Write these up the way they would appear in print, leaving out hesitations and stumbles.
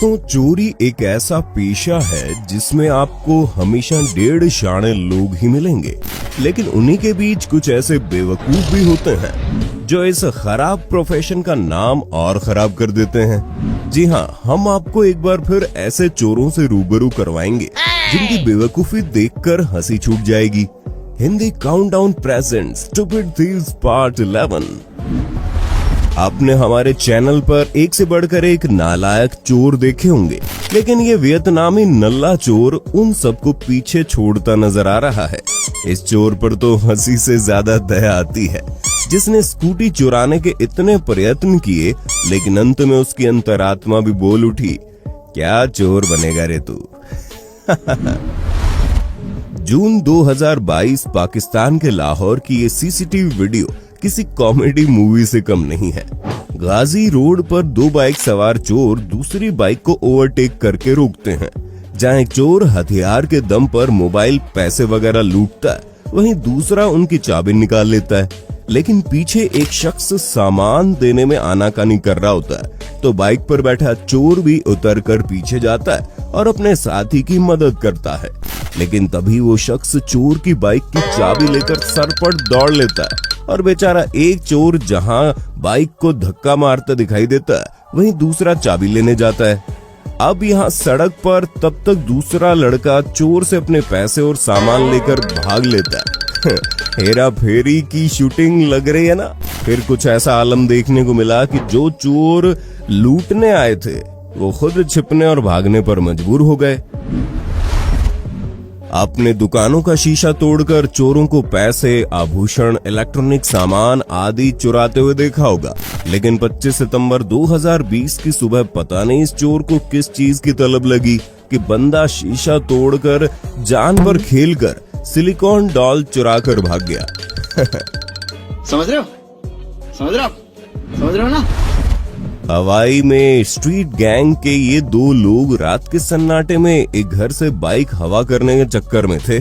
दोस्तों, चोरी एक ऐसा पेशा है जिसमें आपको हमेशा डेढ़ शाणे लोग ही मिलेंगे, लेकिन उन्हीं के बीच कुछ ऐसे बेवकूफ भी होते हैं जो इस खराब प्रोफेशन का नाम और खराब कर देते हैं। जी हाँ, हम आपको एक बार फिर ऐसे चोरों से रूबरू करवाएंगे जिनकी बेवकूफी देखकर हंसी छूट जाएगी। Hindi countdown present stupid thieves part 11। आपने हमारे चैनल पर एक से बढ़कर एक नालायक चोर देखे होंगे, लेकिन ये वियतनामी नल्ला चोर उन सबको पीछे छोड़ता नजर आ रहा है। इस चोर पर तो हंसी से ज्यादा दया आती है, जिसने स्कूटी चुराने के इतने प्रयत्न किए, लेकिन अंत में उसकी अंतरात्मा भी बोल उठी, क्या चोर बनेगा रे तू। जून 2022 पाकिस्तान के लाहौर की ये सीसीटीवी वीडियो किसी कॉमेडी मूवी से कम नहीं है। गाजी रोड पर दो बाइक सवार चोर दूसरी बाइक को ओवरटेक करके रोकते हैं। जहां एक चोर हथियार के दम पर मोबाइल, पैसे वगैरह लूटता है, वहीं दूसरा उनकी चाबी निकाल लेता है। लेकिन पीछे एक शख्स सामान देने में आनाकानी कर रहा होता है, तो बाइक पर बैठा चोर भी उतरकर पीछे जाता है और अपने साथी की मदद करता है। लेकिन तभी वो शख्स चोर की बाइक की चाबी लेकर सरपट दौड़ लेता है और बेचारा एक चोर जहां बाइक को धक्का मारता दिखाई देता है, वहीं दूसरा चाबी लेने जाता है। अब यहाँ सड़क पर तब तक दूसरा लड़का चोर से अपने पैसे और सामान लेकर भाग लेता है। हेरा फेरी की शूटिंग लग रही है ना। फिर कुछ ऐसा आलम देखने को मिला कि जो चोर लूटने आए थे वो खुद छिपने और भागने पर मजबूर हो गए। अपने दुकानों का शीशा तोड़कर चोरों को पैसे, आभूषण, इलेक्ट्रॉनिक सामान आदि चुराते हुए देखा होगा, लेकिन 25 सितंबर 2020 की सुबह पता नहीं इस चोर को किस चीज की तलब लगी कि बंदा शीशा तोड़कर जान पर खेलकर सिलिकॉन डॉल चुरा कर भाग गया। समझ रहे हो ना। हवाई में स्ट्रीट गैंग के ये दो लोग रात के सन्नाटे में एक घर से बाइक हवा करने के चक्कर में थे।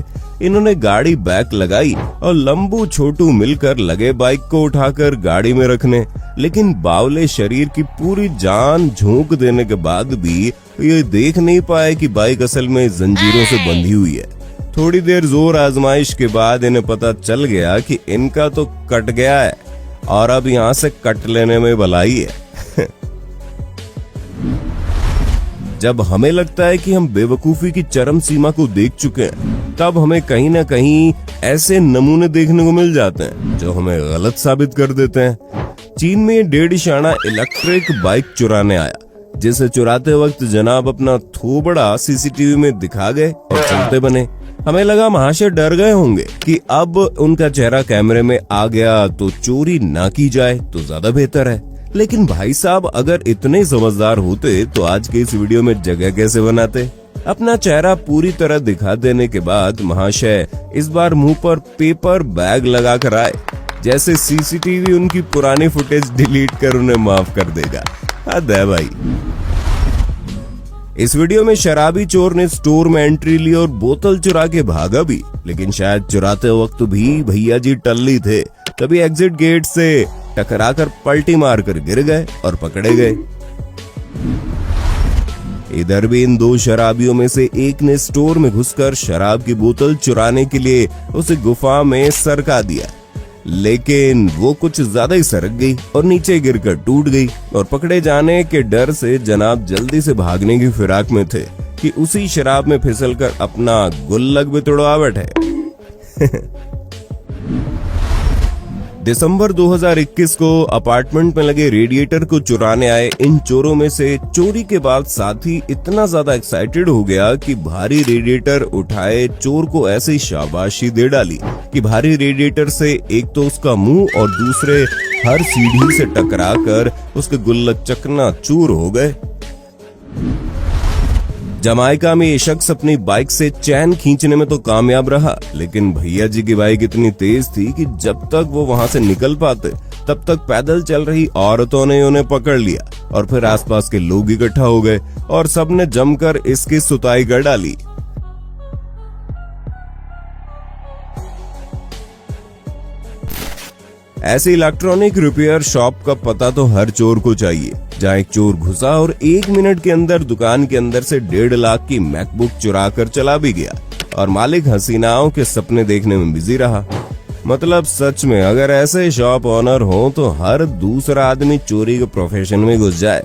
इन्होंने गाड़ी बैक लगाई और लंबू छोटू मिलकर लगे बाइक को उठाकर गाड़ी में रखने, लेकिन बावले शरीर की पूरी जान झोंक देने के बाद भी ये देख नहीं पाए कि बाइक असल में जंजीरों से बंधी हुई है। थोड़ी देर जोर आजमाइश के बाद इन्हें पता चल गया कि इनका तो कट गया है और अब यहाँ से कट लेने में भलाई है। जब हमें लगता है कि हम बेवकूफी की चरम सीमा को देख चुके हैं, तब हमें कहीं ना कहीं ऐसे नमूने देखने को मिल जाते हैं जो हमें गलत साबित कर देते हैं। चीन में डेढ़ शाना इलेक्ट्रिक बाइक चुराने आया, जिसे चुराते वक्त जनाब अपना थोबड़ा सीसीटीवी में दिखा गए और चलते बने। हमें लगा महाशय डर गए होंगे कि अब उनका चेहरा कैमरे में आ गया तो चोरी ना की जाए तो ज्यादा बेहतर है। लेकिन भाई साहब, अगर इतने समझदार होते तो आज के इस वीडियो में जगह कैसे बनाते। अपना चेहरा पूरी तरह दिखा देने के बाद महाशय इस बार मुंह पर पेपर बैग लगाकर आए, जैसे सीसीटीवी उनकी पुरानी फुटेज डिलीट कर उन्हें माफ कर देगा। हद है भाई। इस वीडियो में शराबी चोर ने स्टोर में एंट्री ली और बोतल चुरा के भागा भी, लेकिन शायद चुराते वक्त भी भैया जी टल्ली थे, तभी एग्जिट गेट से टकराकर पलटी मारकर गिर गए और पकड़े गए। इधर भी इन दो शराबियों में से एक ने स्टोर में घुसकर शराब की बोतल चुराने के लिए उसे गुफा में सरका दिया, लेकिन वो कुछ ज्यादा ही सरक गई और नीचे गिरकर टूट गई और पकड़े जाने के डर से जनाब जल्दी से भागने की फिराक में थे कि उसी शराब में फिसलकर अपना गुल्लक भी तोड़वा बैठे। दिसंबर 2021 को अपार्टमेंट में लगे रेडिएटर को चुराने आए इन चोरों में से चोरी के बाद साथी इतना ज्यादा एक्साइटेड हो गया कि भारी रेडिएटर उठाए चोर को ऐसी शाबाशी दे डाली कि भारी रेडिएटर से एक तो उसका मुंह और दूसरे हर सीढ़ी से टकराकर उसके गुल्लक चकनाचूर हो गए। जमाइका में ये शख्स अपनी बाइक से चैन खींचने में तो कामयाब रहा, लेकिन भैया जी की बाइक इतनी तेज थी कि जब तक वो वहां से निकल पाते तब तक पैदल चल रही औरतों ने उन्हें पकड़ लिया और फिर आसपास के लोग इकट्ठा हो गए और सबने जमकर इसकी सुताई कर डाली। ऐसी इलेक्ट्रॉनिक रिपेयर शॉप का पता तो हर चोर को चाहिए, जहां एक चोर घुसा और 1 मिनट के अंदर दुकान के अंदर से 1.5 लाख की मैकबुक चुरा कर चला भी गया और मालिक हसीनाओं के सपने देखने में बिजी रहा। मतलब सच में अगर ऐसे शॉप ओनर हो तो हर दूसरा आदमी चोरी के प्रोफेशन में घुस जाए।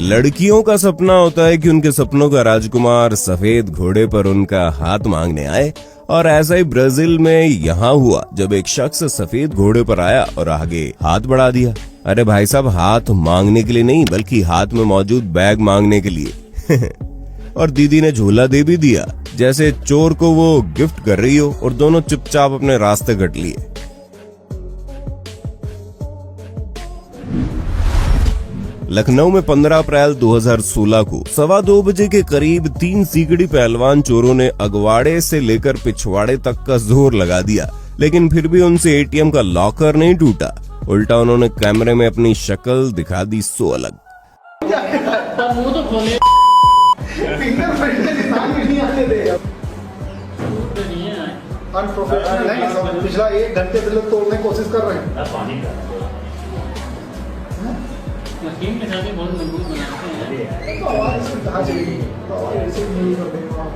लड़कियों का सपना होता है कि उनके सपनों का राजकुमार सफेद घोड़े पर उनका हाथ मांगने आए, और ऐसा ही ब्राजील में यहाँ हुआ जब एक शख्स सफेद घोड़े पर आया और आगे हाथ बढ़ा दिया। अरे भाई साहब, हाथ मांगने के लिए नहीं बल्कि हाथ में मौजूद बैग मांगने के लिए। और दीदी ने झूला दे भी दिया जैसे चोर को वो गिफ्ट कर रही हो, और दोनों चुपचाप अपने रास्ते कट लिए। लखनऊ में 15 अप्रैल 2016 को 2:15 बजे के करीब 3 सीगड़ी पहलवान चोरों ने अगवाड़े से लेकर पिछवाड़े तक का जोर लगा दिया, लेकिन फिर भी उनसे एटीएम का लॉकर नहीं टूटा। उल्टा उन्होंने कैमरे में अपनी शक्ल दिखा दी सो अलग। अनप्रोफेशनल है, पिछला 1 घंटे से लोग तोड़ने की कोशिश कर रहे हैं। मशीन के साथ बहुत मजबूत बनाते हैं। तो आवाज इसमें कहाँ चलेगी? तो आवाज ऐसे नहीं कर देंगे वहाँ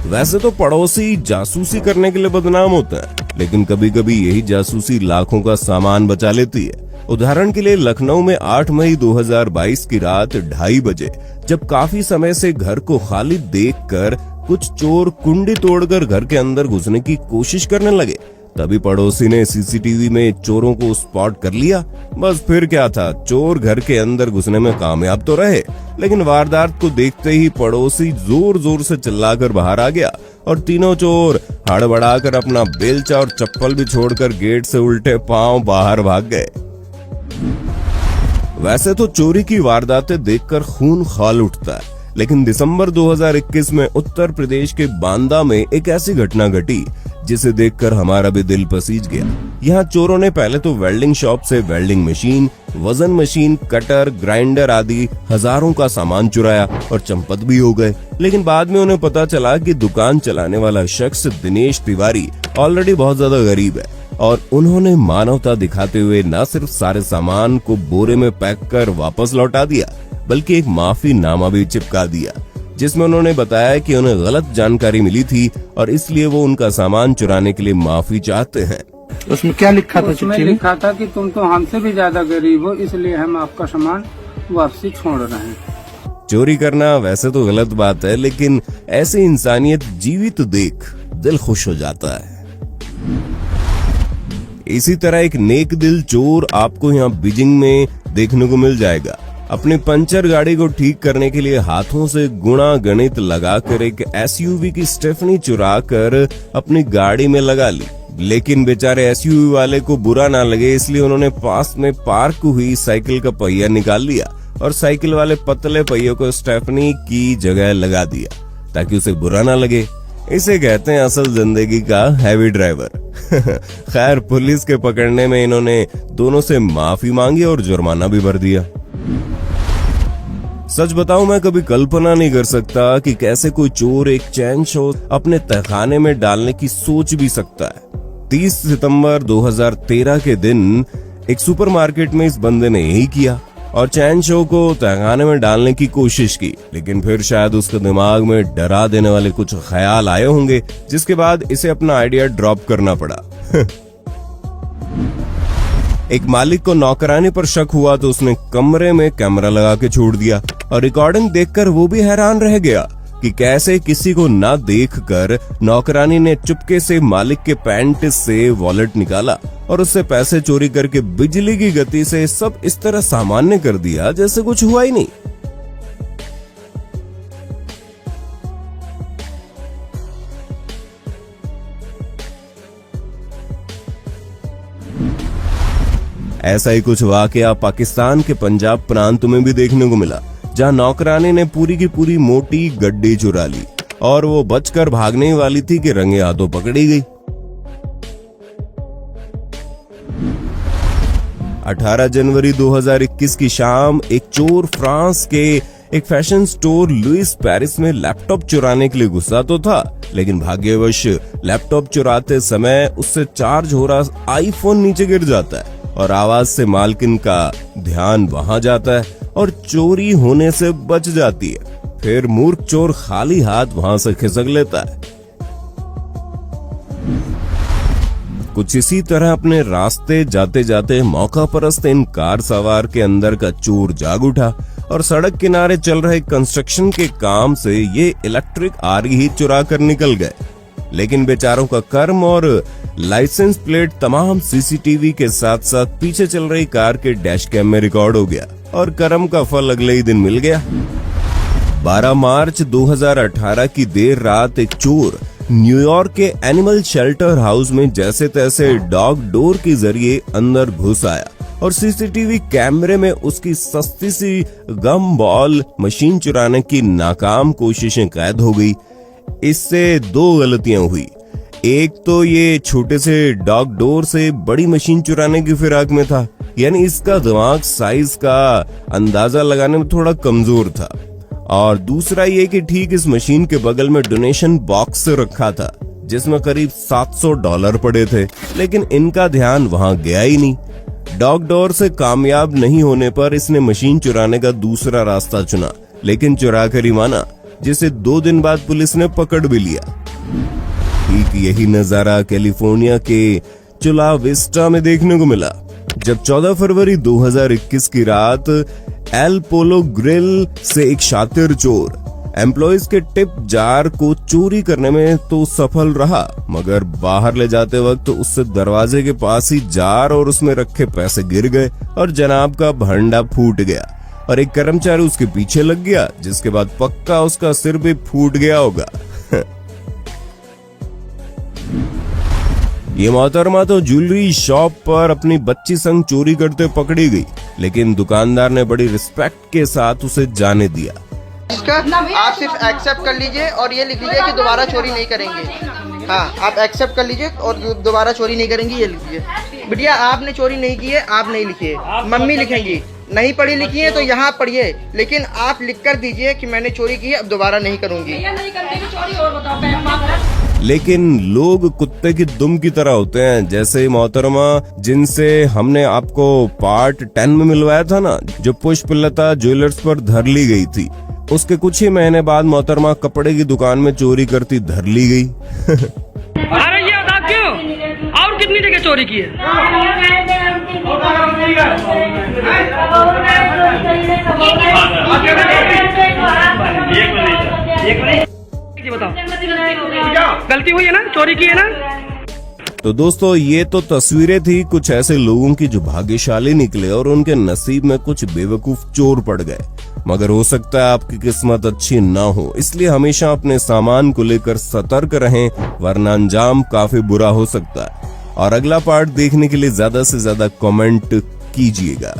पे। वैसे तो पड़ोसी जासूसी करने के लिए बदनाम होता है, लेकिन कभी कभी यही जासूसी लाखों का सामान बचा लेती है। उदाहरण के लिए लखनऊ में 8 मई 2022 की रात 2:30 बजे जब काफी समय से घर को खाली देखकर कुछ चोर कुंडी तोड़कर घर के अंदर घुसने की कोशिश करने लगे, तभी पड़ोसी ने सीसीटीवी में चोरों को स्पॉट कर लिया। बस फिर क्या था, चोर घर के अंदर घुसने में कामयाब तो रहे, लेकिन वारदात को देखते ही पड़ोसी जोर जोर से चिल्लाकर बाहर आ गया और तीनों चोर हड़बड़ाकर अपना बेलचा और चप्पल भी छोड़कर गेट से उल्टे पांव बाहर भाग गए। वैसे तो चोरी की वारदातें देखकर खून खौल उठता है, लेकिन दिसंबर 2021 में उत्तर प्रदेश के बांदा में एक ऐसी घटना घटी जिसे देखकर हमारा भी दिल पसीज गया। यहाँ चोरों ने पहले तो वेल्डिंग शॉप से वेल्डिंग मशीन, वजन मशीन, कटर, ग्राइंडर आदि हजारों का सामान चुराया और चंपत भी हो गए। लेकिन बाद में उन्हें पता चला कि दुकान चलाने वाला शख्स दिनेश तिवारी ऑलरेडी बहुत ज्यादा गरीब है, और उन्होंने मानवता दिखाते हुए न सिर्फ सारे सामान को बोरे में पैक कर वापस लौटा दिया, बल्कि एक माफी नामा भी चिपका दिया, जिसमें उन्होंने बताया कि उन्हें गलत जानकारी मिली थी और इसलिए वो उनका सामान चुराने के लिए माफी चाहते हैं। उसमें क्या लिखा था? उसमें लिखा था कि तुम तो हमसे भी ज्यादा गरीब हो, इसलिए हम आपका सामान वापसी छोड़ रहे हैं। चोरी करना वैसे तो गलत बात है, लेकिन ऐसी इंसानियत जीवित देख दिल खुश हो जाता है। इसी तरह एक नेक दिल चोर आपको यहाँ बीजिंग में देखने को मिल जाएगा। अपनी पंचर गाड़ी को ठीक करने के लिए हाथों से गुणा गणित लगाकर एक एसयूवी की स्टेफनी चुरा कर अपनी गाड़ी में लगा ली, लेकिन बेचारे एसयूवी वाले को बुरा ना लगे इसलिए उन्होंने पास में पार्क हुई साइकिल का पहिया निकाल लिया और साइकिल वाले पतले पहियों को स्टेफनी की जगह लगा दिया ताकि उसे बुरा ना लगे। इसे कहते हैं असल जिंदगी का हैवी ड्राइवर। खैर, पुलिस के पकड़ने में इन्होंने दोनों से माफी मांगी और जुर्माना भी भर दिया। सच बताऊं, मैं कभी कल्पना नहीं कर सकता कि कैसे कोई चोर एक चैन शो अपने तहखाने में डालने की सोच भी सकता है। 30 सितंबर 2013 के दिन एक सुपरमार्केट में इस बंदे ने यही किया और चैन शो को तहखाने में डालने की कोशिश की, लेकिन फिर शायद उसके दिमाग में डरा देने वाले कुछ ख्याल आए होंगे, जिसके बाद इसे अपना आइडिया ड्रॉप करना पड़ा। एक मालिक को नौकरानी पर शक हुआ तो उसने कमरे में कैमरा लगा के छोड़ दिया और रिकॉर्डिंग देखकर वो भी हैरान रह गया कि कैसे किसी को ना देखकर नौकरानी ने चुपके से मालिक के पैंट से वॉलेट निकाला और उससे पैसे चोरी करके बिजली की गति से सब इस तरह सामान्य कर दिया जैसे कुछ हुआ ही नहीं। ऐसा ही कुछ वाकया पाकिस्तान के पंजाब प्रांत में भी देखने को मिला, जहां नौकरानी ने पूरी की पूरी मोटी गड्डी चुरा ली और वो बचकर भागने वाली थी कि रंगे हाथों पकड़ी गई। 18 जनवरी 2021 की शाम एक चोर फ्रांस के एक फैशन स्टोर लुइस पेरिस में लैपटॉप चुराने के लिए घुसा तो था, लेकिन भाग्यवश लैपटॉप चुराते समय उससे चार्ज हो रहा आईफोन नीचे गिर जाता है और आवाज से मालकिन का ध्यान वहां जाता है और चोरी होने से बच जाती है। फिर मूर्ख चोर खाली हाथ वहां से खिसक लेता है। कुछ इसी तरह अपने रास्ते जाते जाते मौका परस्त इन कार सवार के अंदर का चोर जाग उठा और सड़क किनारे चल रहे कंस्ट्रक्शन के काम से ये इलेक्ट्रिक आरी ही चुरा कर निकल गए। लेकिन बेचारों का कर्म और लाइसेंस प्लेट तमाम सीसीटीवी के साथ साथ पीछे चल रही कार के डैश कैम में रिकॉर्ड हो गया और कर्म का फल अगले ही दिन मिल गया। 12 मार्च 2018 की देर रात एक चोर न्यूयॉर्क के एनिमल शेल्टर हाउस में जैसे तैसे डॉग डोर के जरिए अंदर घुस आया और सीसीटीवी कैमरे में उसकी सस्ती सी गम बॉल मशीन चुराने की नाकाम कोशिशें कैद हो गई। इससे 2 गलतियां हुई। एक तो ये छोटे से डॉग डोर से बड़ी मशीन चुराने की फिराक में था, यानी इसका दिमाग साइज का अंदाजा लगाने में थोड़ा कमजोर था। और दूसरा ये कि ठीक इस मशीन के बगल में डोनेशन बॉक्स रखा था जिसमें करीब $700 पड़े थे, लेकिन इनका ध्यान वहां गया ही नहीं। डॉग डोर से कामयाब नहीं होने पर इसने मशीन चुराने का दूसरा रास्ता चुना, लेकिन चुरा कर ही माना, जिसे 2 दिन बाद पुलिस ने पकड़ भी लिया। ठीक यही नजारा कैलिफोर्निया के चुला विस्टा में देखने को मिला, जब 14 फरवरी 2021 की रात एल पोलो ग्रिल से एक शातिर चोर एम्प्लॉइज के टिप जार को चोरी करने में तो सफल रहा, मगर बाहर ले जाते वक्त उससे दरवाजे के पास ही जार और उसमें रखे पैसे गिर गए और जनाब का भंडा फूट गया और एक कर्मचारी उसके पीछे लग गया, जिसके बाद पक्का उसका सिर भी फूट गया होगा। ये मोहतरमा तो ज्वेलरी शॉप पर अपनी बच्ची संग चोरी करते पकड़ी गई, लेकिन दुकानदार ने बड़ी रिस्पेक्ट के साथ उसे जाने दिया। इसका आप सिर्फ एक्सेप्ट कर लीजिए और ये लिख लीजिए कि दोबारा चोरी नहीं करेंगे। हाँ, आप एक्सेप्ट कर लीजिए और दोबारा चोरी नहीं करेंगी, ये लिखिए। बिटिया आपने चोरी नहीं की है, आप नहीं लिखिए, मम्मी लिखेंगी। नहीं पढ़ी लिखी है तो यहाँ पढ़िए, लेकिन आप लिख कर दीजिए कि मैंने चोरी की है, अब दोबारा नहीं करूंगी। लेकिन लोग कुत्ते की दुम की तरह होते हैं, जैसे मोहतरमा जिनसे हमने आपको पार्ट 10 में मिलवाया था ना, जो पुष्पलता ज्वेलर्स पर धर ली गई थी, उसके कुछ ही महीने बाद मोहतरमा कपड़े की दुकान में चोरी करती धर ली गई। अरे ये बता क्यों? और कितनी जगह चोरी की है? बताओ, गलती हुई है ना, चोरी की है ना? तो दोस्तों, ये तो तस्वीरें थी कुछ ऐसे लोगों की जो भाग्यशाली निकले और उनके नसीब में कुछ बेवकूफ चोर पड़ गए, मगर हो सकता है आपकी किस्मत अच्छी ना हो, इसलिए हमेशा अपने सामान को लेकर सतर्क रहें, वरना अंजाम काफी बुरा हो सकता है। और अगला पार्ट देखने के लिए ज्यादा से ज्यादा कमेंट कीजिएगा।